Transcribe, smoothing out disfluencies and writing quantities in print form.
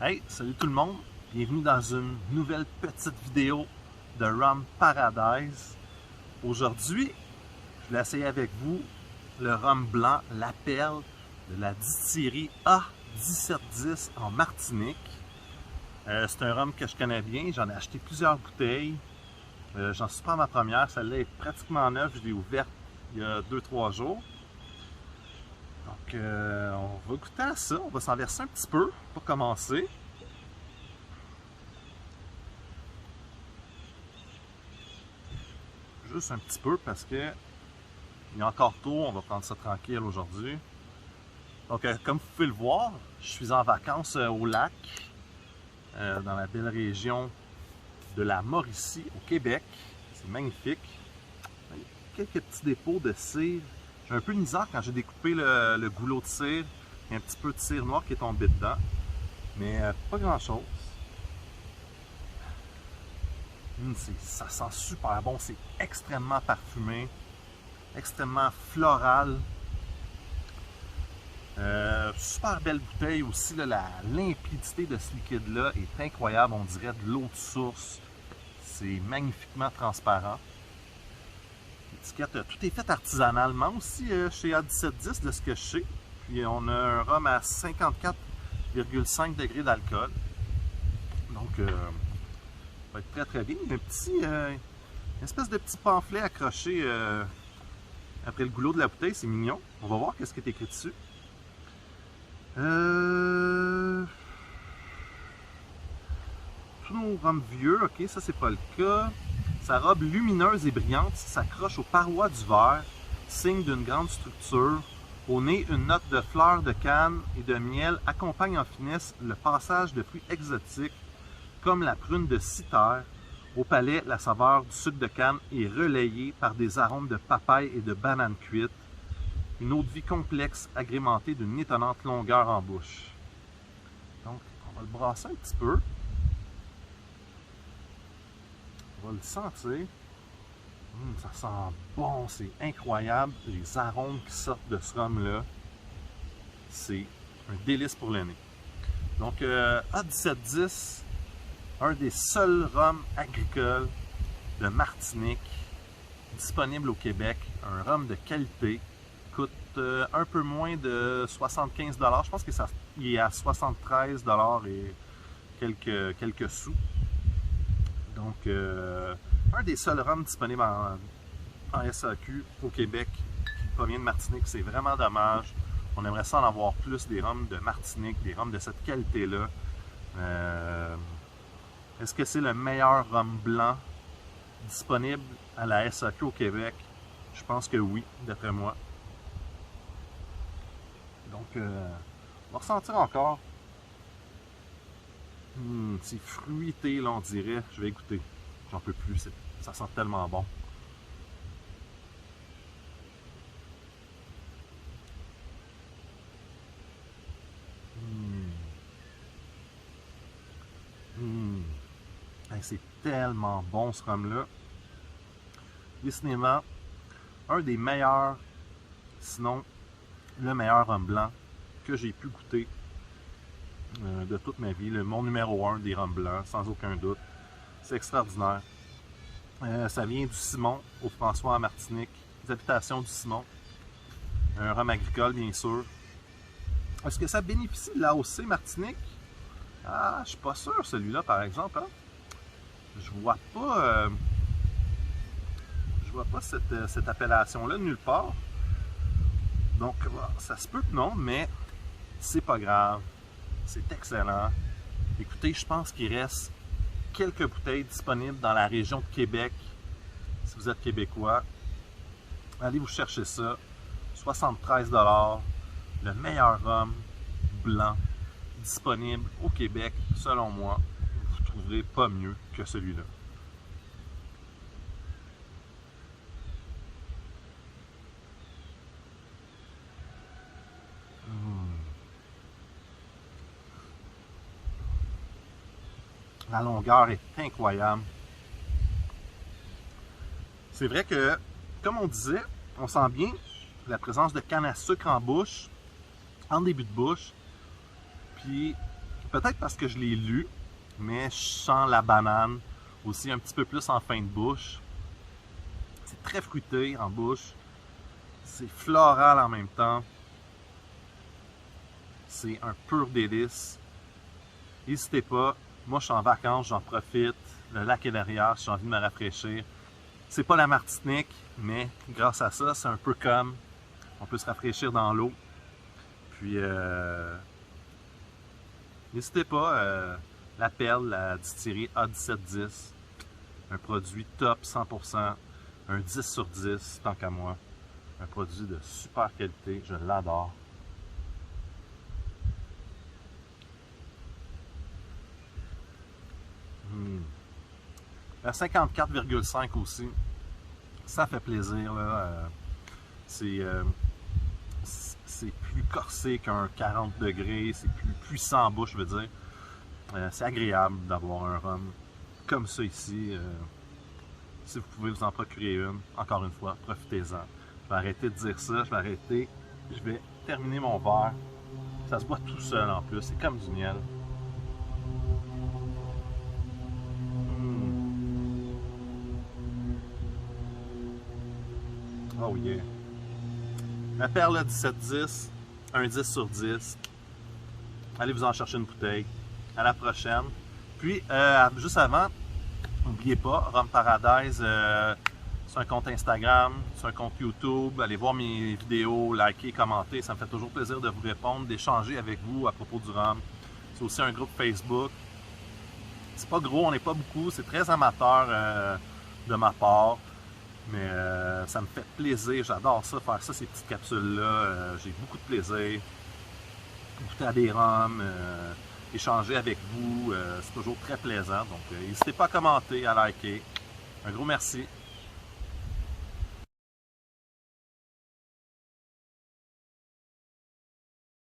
Hey, salut tout le monde! Bienvenue dans une nouvelle petite vidéo de Rhum Paradise. Aujourd'hui, je vais essayer avec vous le rhum blanc, la perle de la distillerie A1710 en Martinique. C'est un rhum que je connais bien, j'en ai acheté plusieurs bouteilles. J'en suis pas à ma première, celle-là est pratiquement neuve, je l'ai ouverte il y a 2-3 jours. Donc, on va goûter à ça, on va s'en verser un petit peu pour commencer. Juste un petit peu parce que il est encore tôt, on va prendre ça tranquille aujourd'hui. Donc, comme vous pouvez le voir, je suis en vacances au lac, dans la belle région de la Mauricie, au Québec. C'est magnifique. Il y a quelques petits dépôts de cire. J'ai un peu de misère quand j'ai découpé le goulot de cire. Il y a un petit peu de cire noire qui est tombé dedans. Mais pas grand chose. Ça sent super bon. C'est extrêmement parfumé. Extrêmement floral. Super belle bouteille aussi. La limpidité de ce liquide-là est incroyable. On dirait de l'eau de source. C'est magnifiquement transparent. L'étiquette, tout est fait artisanalement aussi chez A1710 de ce que je sais. Puis on a un rhum à 54,5 degrés d'alcool. Donc, ça va être très très bien. Il y a une espèce de petit pamphlet accroché après le goulot de la bouteille. C'est mignon. On va voir qu'est-ce qui est écrit dessus. Tous nos rhums vieux, ok, ça c'est pas le cas. Sa robe lumineuse et brillante s'accroche aux parois du verre, signe d'une grande structure. Au nez, une note de fleurs de canne et de miel accompagne en finesse le passage de fruits exotiques, comme la prune de Cythère. Au palais, la saveur du sucre de canne est relayée par des arômes de papaye et de banane cuite. Une eau de vie complexe agrémentée d'une étonnante longueur en bouche. Donc, on va le brasser un petit peu. On va le sentir. Ça sent bon, c'est incroyable. Les arômes qui sortent de ce rhum-là, c'est un délice pour le nez. Donc, A1710, un des seuls rhums agricoles de Martinique disponible au Québec. Un rhum de qualité. Coûte un peu moins de 75 $. Je pense qu'il est à 73 $ et quelques sous. Donc, un des seuls rhums disponibles en SAQ au Québec qui provient de Martinique. C'est vraiment dommage. On aimerait ça en avoir plus des rhums de Martinique, des rhums de cette qualité-là. Est-ce que c'est le meilleur rhum blanc disponible à la SAQ au Québec? Je pense que oui, d'après moi. Donc, on va ressentir encore. C'est fruité, là, on dirait. Je vais écouter. J'en peux plus. Ça sent tellement bon. Hey, c'est tellement bon ce rhum-là. Décidément, un des meilleurs, sinon le meilleur rhum blanc que j'ai pu goûter de toute ma vie. Mon numéro 1 des rhums blancs, sans aucun doute. C'est extraordinaire. Ça vient du Simon, au François en Martinique. Les habitations du Simon. Un rhum agricole, bien sûr. Est-ce que ça bénéficie de l'AOC Martinique? Ah, je suis pas sûr, celui-là, par exemple. Hein? Je vois pas cette appellation-là nulle part. Donc, ça se peut que non, mais c'est pas grave. C'est excellent. Écoutez, je pense qu'il reste quelques bouteilles disponibles dans la région de Québec. Si vous êtes québécois, allez vous chercher ça. 73 $. Le meilleur rhum blanc disponible au Québec, selon moi. Vous ne trouverez pas mieux que celui-là. La longueur est incroyable. C'est vrai que, comme on disait, on sent bien la présence de canne à sucre en bouche, en début de bouche. Puis peut-être parce que je l'ai lu, mais je sens la banane aussi un petit peu plus en fin de bouche. C'est très fruité en bouche. C'est floral en même temps. C'est un pur délice. N'hésitez pas. Moi, je suis en vacances, j'en profite. Le lac est derrière, j'ai envie de me rafraîchir. C'est pas la Martinique, mais grâce à ça, c'est un peu comme on peut se rafraîchir dans l'eau. Puis, n'hésitez pas, la Perle, la distillerie A1710, un produit top 100%, un 10 sur 10, tant qu'à moi. Un produit de super qualité, je l'adore. La 54,5 aussi, ça fait plaisir, là. C'est plus corsé qu'un 40 degrés, c'est plus puissant en bouche, je veux dire. C'est agréable d'avoir un rhum comme ça ici. Si vous pouvez vous en procurer une, encore une fois, profitez-en. Je vais arrêter de dire ça, je vais arrêter. Je vais terminer mon verre. Ça se boit tout seul en plus, c'est comme du miel. Oh yeah. La Perle 1710, un 10 sur 10. Allez vous en chercher une bouteille. À la prochaine. Puis, juste avant, n'oubliez pas, Rhum Paradise, c'est un compte Instagram, c'est un compte YouTube. Allez voir mes vidéos, liker, commenter. Ça me fait toujours plaisir de vous répondre, d'échanger avec vous à propos du rhum. C'est aussi un groupe Facebook. C'est pas gros, on n'est pas beaucoup. C'est très amateur de ma part. Mais ça me fait plaisir, j'adore ça, faire ça, ces petites capsules-là. J'ai beaucoup de plaisir. Goûter à des rhums, échanger avec vous, c'est toujours très plaisant. Donc, n'hésitez pas à commenter, à liker. Un gros merci.